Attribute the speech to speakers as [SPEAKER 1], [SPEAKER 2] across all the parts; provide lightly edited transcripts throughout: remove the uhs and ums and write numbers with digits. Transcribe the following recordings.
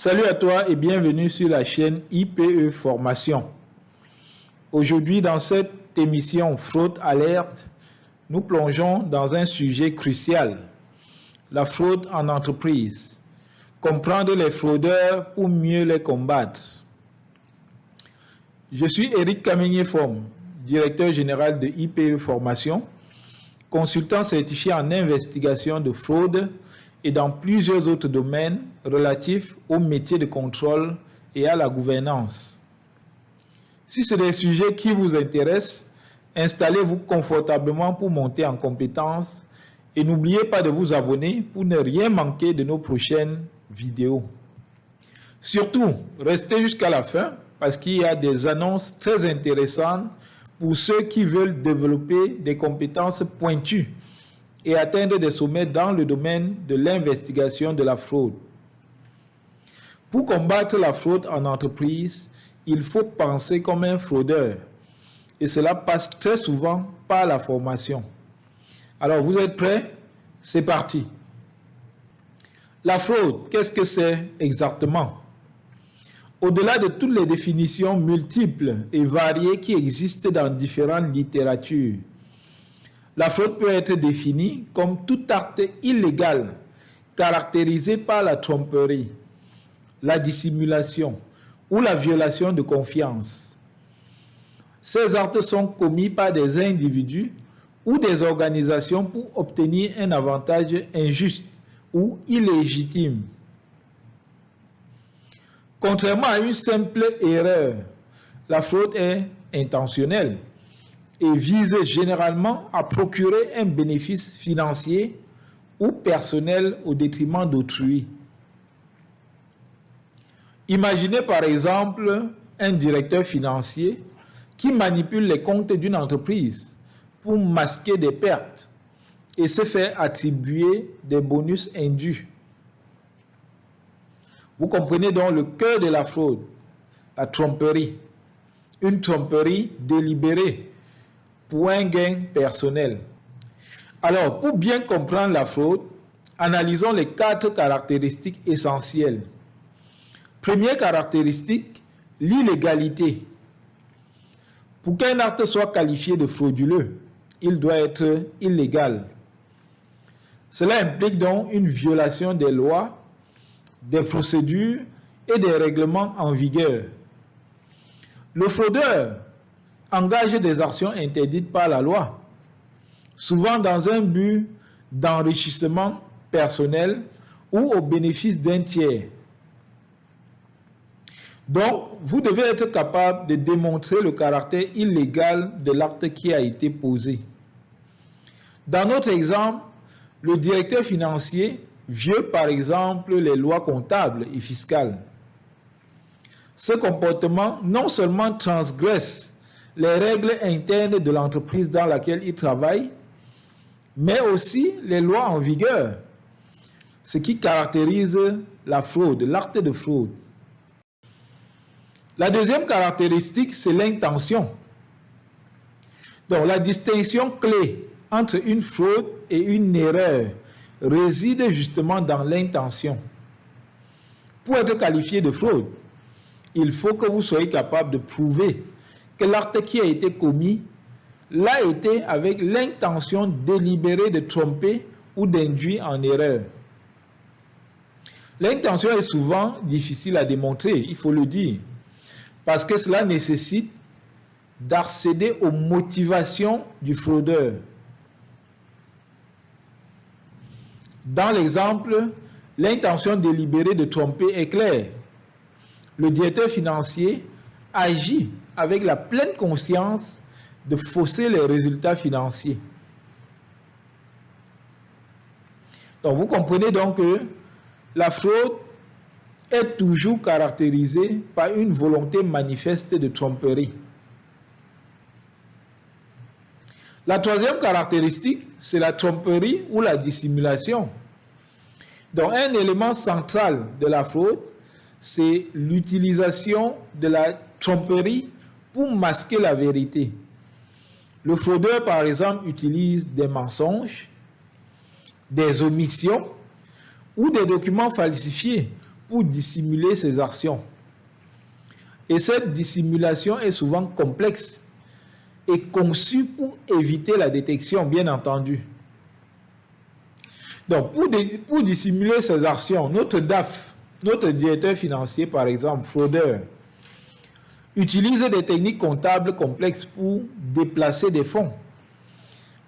[SPEAKER 1] Salut à toi et bienvenue sur la chaîne IPE Formation. Aujourd'hui, dans cette émission Fraude Alerte, nous plongeons dans un sujet crucial, la fraude en entreprise. Comprendre les fraudeurs pour mieux les combattre. Je suis Eric Kamenier-Forme, directeur général de IPE Formation, consultant certifié en investigation de fraude et dans plusieurs autres domaines relatifs au métier de contrôle et à la gouvernance. Si c'est des sujets qui vous intéressent, installez-vous confortablement pour monter en compétences et n'oubliez pas de vous abonner pour ne rien manquer de nos prochaines vidéos. Surtout, restez jusqu'à la fin parce qu'il y a des annonces très intéressantes pour ceux qui veulent développer des compétences pointues et atteindre des sommets dans le domaine de l'investigation de la fraude. Pour combattre la fraude en entreprise, il faut penser comme un fraudeur et cela passe très souvent par la formation. Alors, vous êtes prêts? C'est parti. La fraude, qu'est-ce que c'est exactement? Au-delà de toutes les définitions multiples et variées qui existent dans différentes littératures, la fraude peut être définie comme tout acte illégal caractérisé par la tromperie, la dissimulation ou la violation de confiance. Ces actes sont commis par des individus ou des organisations pour obtenir un avantage injuste ou illégitime. Contrairement à une simple erreur, la fraude est intentionnelle et vise généralement à procurer un bénéfice financier ou personnel au détriment d'autrui. Imaginez par exemple un directeur financier qui manipule les comptes d'une entreprise pour masquer des pertes et se fait attribuer des bonus indus. Vous comprenez donc le cœur de la fraude, la tromperie. Une tromperie délibérée pour un gain personnel. Alors, pour bien comprendre la fraude, analysons les 4 caractéristiques essentielles. Première caractéristique, l'illégalité. Pour qu'un acte soit qualifié de frauduleux, il doit être illégal. Cela implique donc une violation des lois, des procédures et des règlements en vigueur. Le fraudeur engage des actions interdites par la loi, souvent dans un but d'enrichissement personnel ou au bénéfice d'un tiers. Donc, vous devez être capable de démontrer le caractère illégal de l'acte qui a été posé. Dans notre exemple, le directeur financier viole par exemple les lois comptables et fiscales. Ce comportement non seulement transgresse les règles internes de l'entreprise dans laquelle il travaille, mais aussi les lois en vigueur, ce qui caractérise la fraude, l'acte de fraude. La deuxième caractéristique, c'est l'intention. Donc, la distinction clé entre une fraude et une erreur réside justement dans l'intention. Pour être qualifié de fraude, il faut que vous soyez capable de prouver que l'acte qui a été commis l'a été avec l'intention délibérée de tromper ou d'induire en erreur. L'intention est souvent difficile à démontrer, il faut le dire, parce que cela nécessite d'accéder aux motivations du fraudeur. Dans l'exemple, l'intention délibérée de tromper est claire. Le directeur financier agit avec la pleine conscience de fausser les résultats financiers. Donc, vous comprenez donc que la fraude est toujours caractérisée par une volonté manifeste de tromperie. La troisième caractéristique, c'est la tromperie ou la dissimulation. Donc, un élément central de la fraude, c'est l'utilisation de la tromperie pour masquer la vérité. Le fraudeur, par exemple, utilise des mensonges, des omissions ou des documents falsifiés pour dissimuler ses actions. Et cette dissimulation est souvent complexe et conçue pour éviter la détection, bien entendu. Donc, pour dissimuler ces actions, notre DAF, notre directeur financier, par exemple, fraudeur, utilise des techniques comptables complexes pour déplacer des fonds,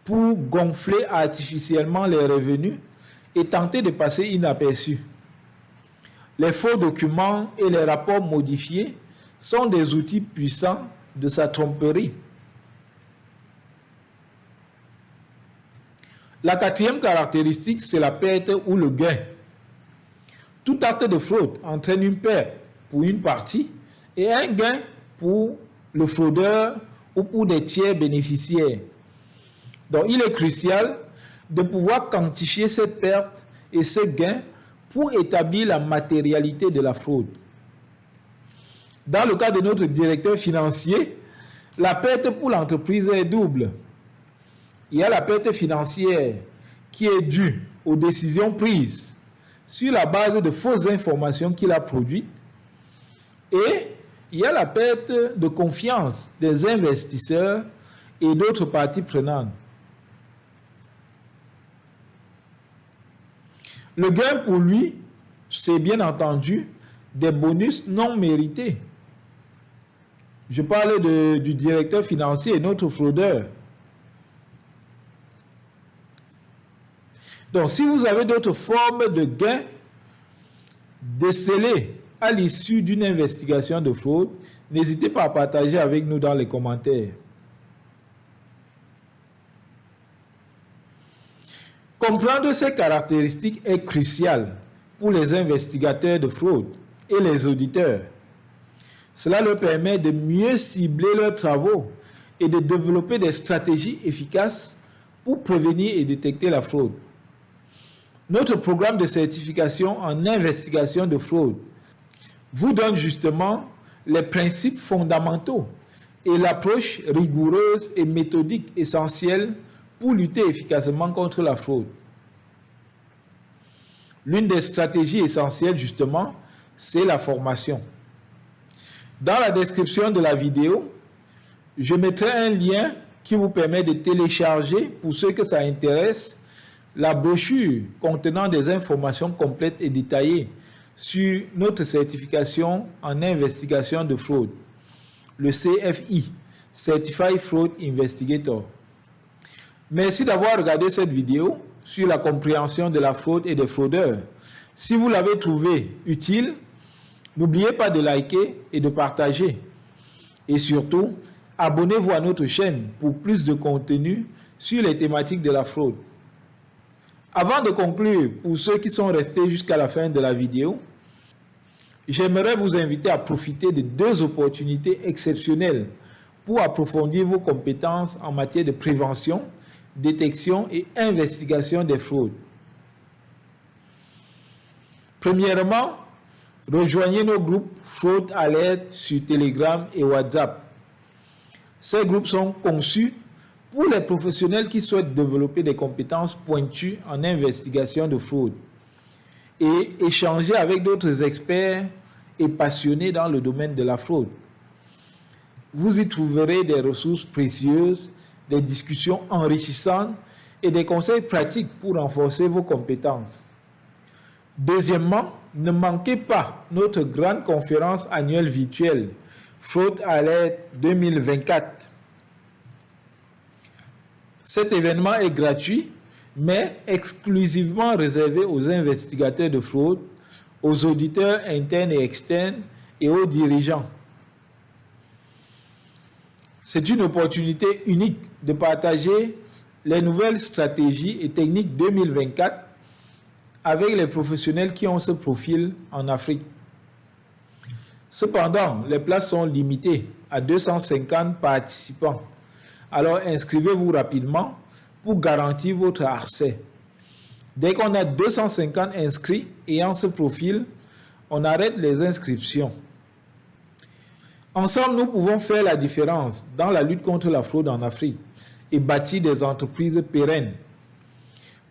[SPEAKER 1] pour gonfler artificiellement les revenus et tenter de passer inaperçus. Les faux documents et les rapports modifiés sont des outils puissants de sa tromperie. La quatrième caractéristique, c'est la perte ou le gain. Tout acte de fraude entraîne une perte pour une partie et un gain pour le fraudeur ou pour des tiers bénéficiaires. Donc, il est crucial de pouvoir quantifier cette perte et ce gain pour établir la matérialité de la fraude. Dans le cas de notre directeur financier, la perte pour l'entreprise est double. Il y a la perte financière qui est due aux décisions prises sur la base de fausses informations qu'il a produites et il y a la perte de confiance des investisseurs et d'autres parties prenantes. Le gain pour lui, c'est bien entendu des bonus non mérités. Je parle du directeur financier et notre fraudeur. Donc, si vous avez d'autres formes de gains décelées à l'issue d'une investigation de fraude, n'hésitez pas à partager avec nous dans les commentaires. Comprendre ces caractéristiques est crucial pour les investigateurs de fraude et les auditeurs. Cela leur permet de mieux cibler leurs travaux et de développer des stratégies efficaces pour prévenir et détecter la fraude. Notre programme de certification en investigation de fraude vous donne justement les principes fondamentaux et l'approche rigoureuse et méthodique essentielle pour lutter efficacement contre la fraude. L'une des stratégies essentielles, justement, c'est la formation. Dans la description de la vidéo, je mettrai un lien qui vous permet de télécharger, pour ceux que ça intéresse, la brochure contenant des informations complètes et détaillées sur notre certification en investigation de fraude, le CFI, Certified Fraud Investigator. Merci d'avoir regardé cette vidéo sur la compréhension de la fraude et des fraudeurs. Si vous l'avez trouvé utile, n'oubliez pas de liker et de partager. Et surtout, abonnez-vous à notre chaîne pour plus de contenu sur les thématiques de la fraude. Avant de conclure, pour ceux qui sont restés jusqu'à la fin de la vidéo, j'aimerais vous inviter à profiter de 2 opportunités exceptionnelles pour approfondir vos compétences en matière de prévention, détection et investigation des fraudes. Premièrement, rejoignez nos groupes Fraud Alert sur Telegram et WhatsApp. Ces groupes sont conçus pour les professionnels qui souhaitent développer des compétences pointues en investigation de fraude et échanger avec d'autres experts et passionnés dans le domaine de la fraude. Vous y trouverez des ressources précieuses, des discussions enrichissantes et des conseils pratiques pour renforcer vos compétences. Deuxièmement, ne manquez pas notre grande conférence annuelle virtuelle Fraud Alert 2024. Cet événement est gratuit, mais exclusivement réservé aux investigateurs de fraude, aux auditeurs internes et externes et aux dirigeants. C'est une opportunité unique de partager les nouvelles stratégies et techniques 2024 avec les professionnels qui ont ce profil en Afrique. Cependant, les places sont limitées à 250 participants. Alors inscrivez-vous rapidement pour garantir votre accès. Dès qu'on a 250 inscrits ayant ce profil, on arrête les inscriptions. Ensemble, nous pouvons faire la différence dans la lutte contre la fraude en Afrique et bâtir des entreprises pérennes.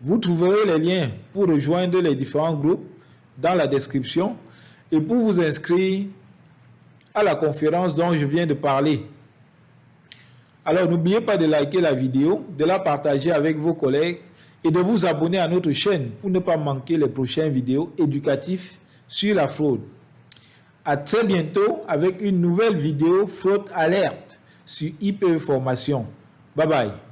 [SPEAKER 1] Vous trouverez les liens pour rejoindre les différents groupes dans la description et pour vous inscrire à la conférence dont je viens de parler. Alors, n'oubliez pas de liker la vidéo, de la partager avec vos collègues et de vous abonner à notre chaîne pour ne pas manquer les prochaines vidéos éducatives sur la fraude. À très bientôt avec une nouvelle vidéo fraude alerte sur IPE Formation. Bye bye.